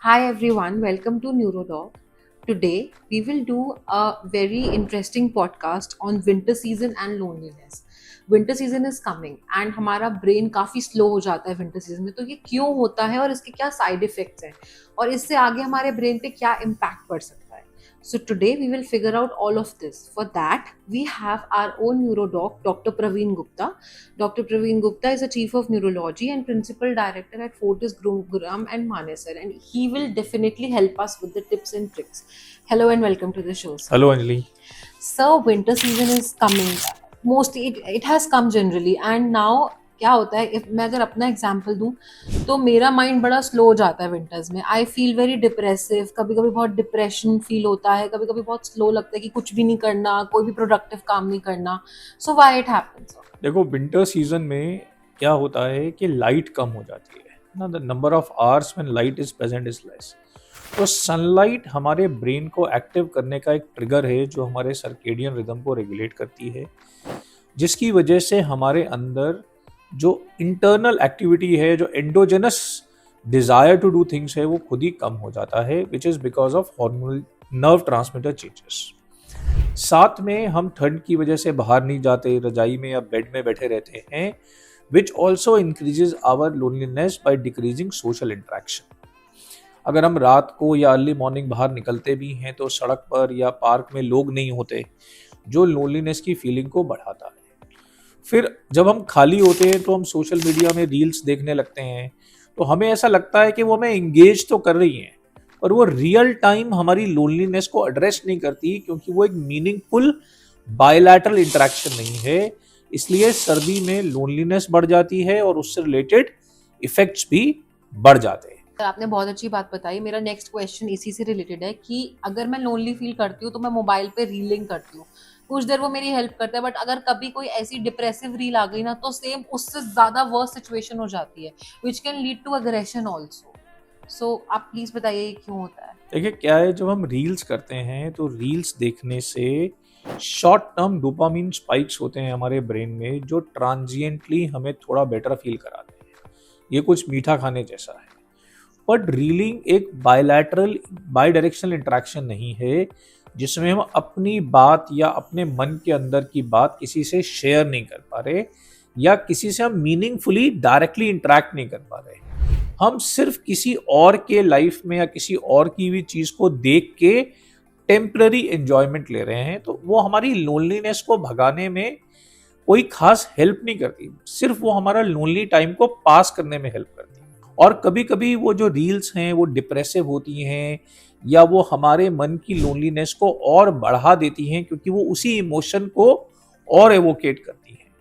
Hi everyone, welcome to Neurodoc. Today we will do a very interesting podcast on winter season and loneliness. Winter season is coming and हमारा brain काफ़ी slow हो जाता है winter season में, तो ये क्यों होता है और इसके क्या side effects हैं और इससे आगे हमारे brain पे क्या impact पड़ सकता है. So today we will figure out all of this. For that we have our own neurodoc, Dr. Praveen Gupta. Dr. Praveen Gupta is a chief of neurology and principal director at Fortis Gurugram and Manesar, and he will definitely help us with the tips and tricks. Hello and welcome to the show, sir. Hello Anjali. So winter season is coming. Mostly it has come generally, and now क्या होता है, मैं अगर अपना example दूं तो मेरा mind बड़ा स्लो हो जाता है विंटर्स में. आई फील वेरी डिप्रेसिव, कभी कभी बहुत डिप्रेशन फील होता है, कभी कभी बहुत स्लो लगता है कि कुछ भी नहीं करना, कोई भी प्रोडक्टिव काम नहीं करना. So why it happens? देखो, विंटर सीजन में क्या होता है कि लाइट कम हो जाती है ना। The number of hours when light is present is less. तो सनलाइट हमारे ब्रेन को एक्टिव करने का एक ट्रिगर है जो हमारे सर्केडियन रिदम को रेगुलेट करती है, जिसकी वजह से हमारे अंदर जो इंटरनल एक्टिविटी है, जो endogenous desire to do things है, वो खुद ही कम हो जाता है, which is because of hormonal nerve transmitter changes. साथ में हम ठंड की वजह से बाहर नहीं जाते, रजाई में या बेड में बैठे रहते हैं, which also increases our loneliness by decreasing social interaction. अगर हम रात को या अर्ली मॉर्निंग बाहर निकलते भी हैं तो सड़क पर या पार्क में लोग नहीं होते, जो लोनलीनेस की फीलिंग को बढ़ाता है। फिर जब हम खाली होते हैं तो हम सोशल मीडिया में रील्स देखने लगते हैं, तो हमें ऐसा लगता है कि वो हमें इंगेज तो कर रही हैं, पर वो रियल टाइम हमारी लोनलीनेस को एड्रेस नहीं करती, क्योंकि वो एक मीनिंगफुल बायलैटरल इंटरेक्शन नहीं है। इसलिए सर्दी में लोनलीनेस बढ़ जाती है और उससे रिलेटेड इफेक्ट्स भी बढ़ जाते हैं। सर, आपने बहुत अच्छी बात बताई. मेरा नेक्स्ट क्वेश्चन इसी से रिलेटेड है कि अगर मैं लोनली फील करती हूँ तो मैं मोबाइल पे रीलिंग करती हूँ, कुछ देर वो मेरी हेल्प करता है, बट अगर कभी कोई ऐसी डिप्रेसिव रील आ गई ना तो सेम उससे ज्यादा वर्स्ट सिचुएशन हो जाती है, which can lead to aggression also. So आप प्लीज बताइए ये क्यों होता है. देखिए क्या है, जब हम रील्स करते हैं तो रील्स देखने से शॉर्ट टर्म डोपामिन स्पाइक्स होते हैं हमारे ब्रेन में, जो ट्रांजिएंटली हमें थोड़ा बेटर फील कराते हैं। ये कुछ मीठा खाने जैसा है। बट रीलिंग एक बायलैटरल बाई डायरेक्शनल इंटरेक्शन नहीं है, जिसमें हम अपनी बात या अपने मन के अंदर की बात किसी से शेयर नहीं कर पा रहे, या किसी से हम मीनिंगफुली डायरेक्टली इंटरेक्ट नहीं कर पा रहे। हम सिर्फ किसी और के लाइफ में या किसी और की हुई चीज को देख के टेम्पररी एंजॉयमेंट ले रहे हैं, तो वो हमारी लोनलीनेस को भगाने में कोई खास हेल्प नहीं करती, सिर्फ वो हमारा लोनली टाइम को पास करने में हेल्प करती है। और कभी कभी वो जो रील्स हैं वो डिप्रेसिव होती हैं, या वो हमारे मन की लोनलीनेस को और बढ़ा देती हैं, क्योंकि वो उसी इमोशन को और एवोकेट करती हैं।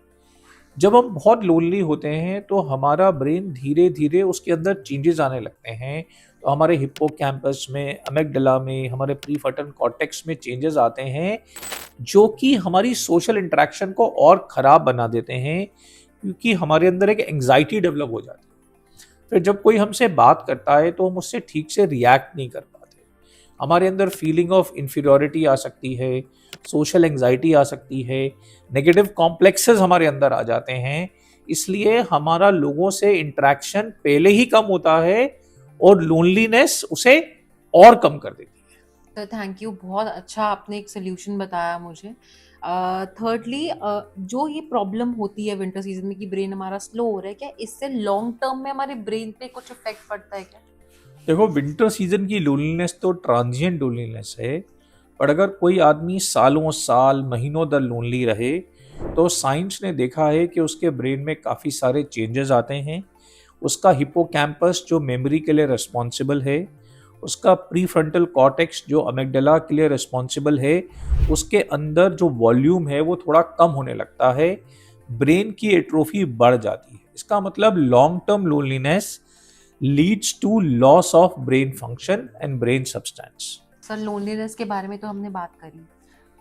जब हम बहुत लोनली होते हैं तो हमारा ब्रेन धीरे धीरे उसके अंदर चेंजेस आने लगते हैं। तो हमारे हिप्पोकैम्पस में, अमेगडला में, हमारे प्रीफ्रंटल कॉर्टेक्स में चेंजेस आते हैं, जो कि हमारी सोशल इंटरेक्शन को और ख़राब बना देते हैं, क्योंकि हमारे अंदर एक एंग्जाइटी डेवलप हो जाती है। फिर जब कोई हमसे बात करता है तो हम उससे ठीक से रिएक्ट नहीं कर पाते। हमारे अंदर फीलिंग ऑफ इन्फीरियॉरिटी आ सकती है, सोशल एंग्जाइटी आ सकती है, नेगेटिव कॉम्प्लेक्सेस हमारे अंदर आ जाते हैं। इसलिए हमारा लोगों से इंटरेक्शन पहले ही कम होता है और लोनलीनेस उसे और कम कर देती है। सर थैंक यू, बहुत अच्छा आपने एक सोल्यूशन बताया मुझे. थर्डली, जो ये प्रॉब्लम होती है विंटर सीजन में कि ब्रेन हमारा स्लो हो रहा है, क्या इससे लॉन्ग टर्म में हमारे ब्रेन पे कुछ इफेक्ट पड़ता है क्या? देखो, विंटर सीजन की लोनलीनेस तो ट्रांजिएंट लोनलीनेस है, पर अगर कोई आदमी सालों साल महीनों दर लोनली रहे तो साइंस ने देखा है कि उसके ब्रेन में काफ़ी सारे चेंजेस आते हैं। उसका हिपोकैम्पस जो मेमोरी के लिए रिस्पॉन्सिबल है, उसका प्रीफ्रंटल कॉर्टेक्स जो अमेगडला के लिए रिस्पॉन्सिबल है, उसके अंदर जो वॉल्यूम है वो थोड़ा कम होने लगता है, ब्रेन की एट्रोफी बढ़ जाती है। इसका मतलब long term loneliness leads to loss of brain function and brain substance. Sir loneliness के बारे में तो हमने बात करी,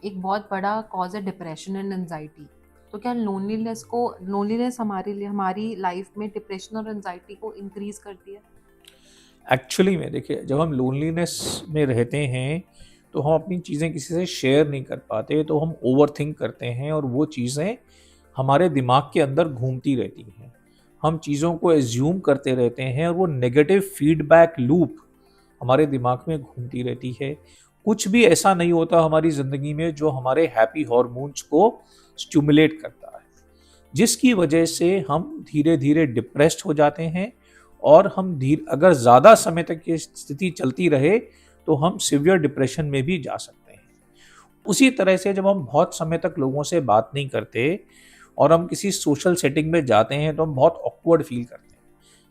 एक बहुत बड़ा कॉज है डिप्रेशन एंड एंजाइटी. तो क्या लोनलीनेस हमारे लिए, हमारी लाइफ में डिप्रेशन और एंजाइटी को इंक्रीज करती है? एक्चुअली में देखिए, जब हम लोनलीनेस में रहते हैं तो हम अपनी चीज़ें किसी से शेयर नहीं कर पाते, तो हम ओवर थिंक करते हैं और वो चीज़ें हमारे दिमाग के अंदर घूमती रहती हैं। हम चीज़ों को एज्यूम करते रहते हैं और वो नेगेटिव फीडबैक लूप हमारे दिमाग में घूमती रहती है। कुछ भी ऐसा नहीं होता हमारी ज़िंदगी में जो हमारे हैप्पी हॉर्मोन्स को स्टिमुलेट करता है, जिसकी वजह से हम धीरे-धीरे डिप्रेस्ड हो जाते हैं और अगर ज़्यादा समय तक ये स्थिति चलती रहे तो हम सीवियर डिप्रेशन में भी जा सकते हैं। उसी तरह से जब हम बहुत समय तक लोगों से बात नहीं करते और हम किसी सोशल सेटिंग में जाते हैं तो हम बहुत ऑकवर्ड फील करते हैं,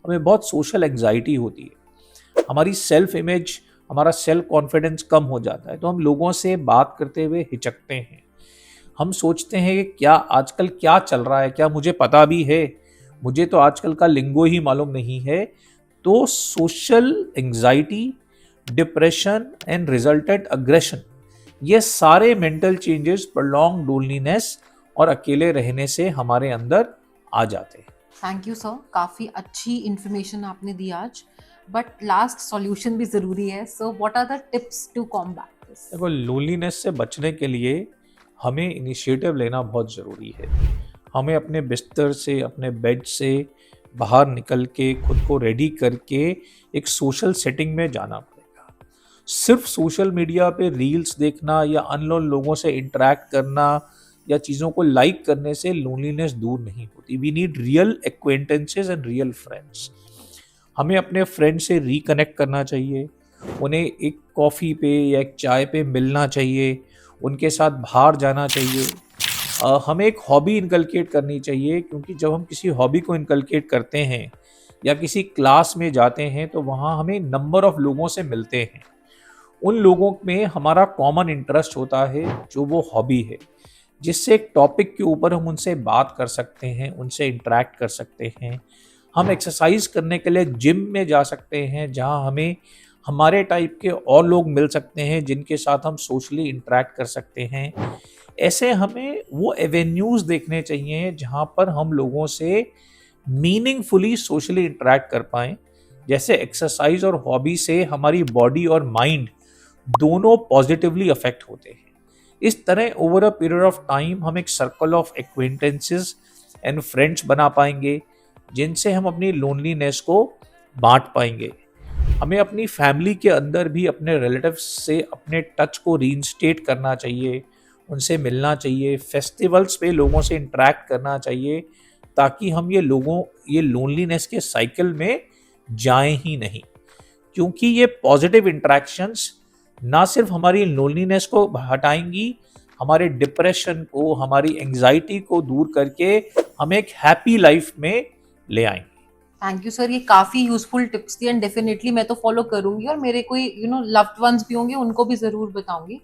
हमें बहुत सोशल एंग्जाइटी होती है, हमारी सेल्फ इमेज, हमारा सेल्फ कॉन्फिडेंस कम हो जाता है, तो हम लोगों से बात करते हुए हिचकते हैं। हम सोचते हैं कि क्या आजकल क्या चल रहा है, क्या मुझे पता भी है, मुझे तो आजकल का लिंगो ही मालूम नहीं है। तो social anxiety, depression and resultant aggression, ये सारे मेंटल चेंजेस प्रोलॉन्ग लोनलीनेस और अकेले रहने से हमारे अंदर आ जाते हैं। थैंक यू सर, काफ़ी अच्छी इन्फॉर्मेशन आपने दी आज, बट लास्ट सॉल्यूशन भी ज़रूरी है। So what are the tips to combat this? देखो, लोनलीनेस से बचने के लिए हमें इनिशिएटिव लेना बहुत ज़रूरी है। हमें अपने बिस्तर से, अपने बेड से बाहर निकल के खुद को रेडी करके एक सोशल सेटिंग में जाना पड़ेगा। सिर्फ सोशल मीडिया पे रील्स देखना या अननोन लोगों से इंटरेक्ट करना या चीज़ों को लाइक करने से लोनलीनेस दूर नहीं होती। We need real acquaintances and real friends. हमें अपने फ्रेंड से रिकनेक्ट करना चाहिए, उन्हें एक कॉफ़ी पे या एक चाय पे मिलना चाहिए, उनके साथ बाहर जाना चाहिए। हमें एक हॉबी इनकलकेट करनी चाहिए, क्योंकि जब हम किसी हॉबी को इनकलकेट करते हैं या किसी क्लास में जाते हैं तो वहाँ हमें नंबर ऑफ लोगों से मिलते हैं। उन लोगों में हमारा कॉमन इंटरेस्ट होता है जो वो हॉबी है, जिससे एक टॉपिक के ऊपर हम उनसे बात कर सकते हैं, उनसे इंटरेक्ट कर सकते हैं। हम एक्सरसाइज करने के लिए जिम में जा सकते हैं, जहाँ हमें हमारे टाइप के और लोग मिल सकते हैं जिनके साथ हम सोशली इंटरेक्ट कर सकते हैं। ऐसे हमें वो एवेन्यूज़ देखने चाहिए जहाँ पर हम लोगों से मीनिंगफुली सोशली इंटरेक्ट कर पाएँ। जैसे एक्सरसाइज और हॉबी से हमारी बॉडी और माइंड दोनों पॉजिटिवली अफेक्ट होते हैं। इस तरह over a period of time हम एक circle of acquaintances and friends बना पाएंगे, जिनसे हम अपनी लोनलीनेस को बांट पाएंगे। हमें अपनी फैमिली के अंदर भी अपने रिलेटिव्स से अपने टच को रीइंस्टेट करना चाहिए, उनसे मिलना चाहिए, फेस्टिवल्स पे लोगों से इंटरेक्ट करना चाहिए, ताकि हम ये लोनलीनेस के साइकिल में जाएं ही नहीं। क्योंकि ये पॉजिटिव इंटरेक्शंस ना सिर्फ हमारी लोनलीनेस को हटाएंगी, हमारे डिप्रेशन को, हमारी एंग्जाइटी को दूर करके हमें एक हैप्पी लाइफ में ले आएंगे। थैंक यू सर, ये काफ़ी यूजफुल टिप्स थी एंड डेफिनेटली मैं तो फॉलो करूंगी, और मेरे कोई लव्ड वंस भी होंगे उनको भी ज़रूर बताऊंगी।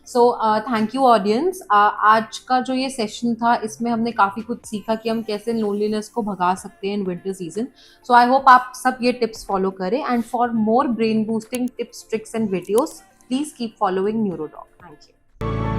So thank you audience. आज का जो ये सेशन था, इसमें हमने काफ़ी कुछ सीखा कि हम कैसे लोनलीनेस को भगा सकते हैं in winter season. So I hope आप सब ये टिप्स फॉलो करें, and for more brain boosting tips, tricks and videos, please keep following Neurodog. Thank you.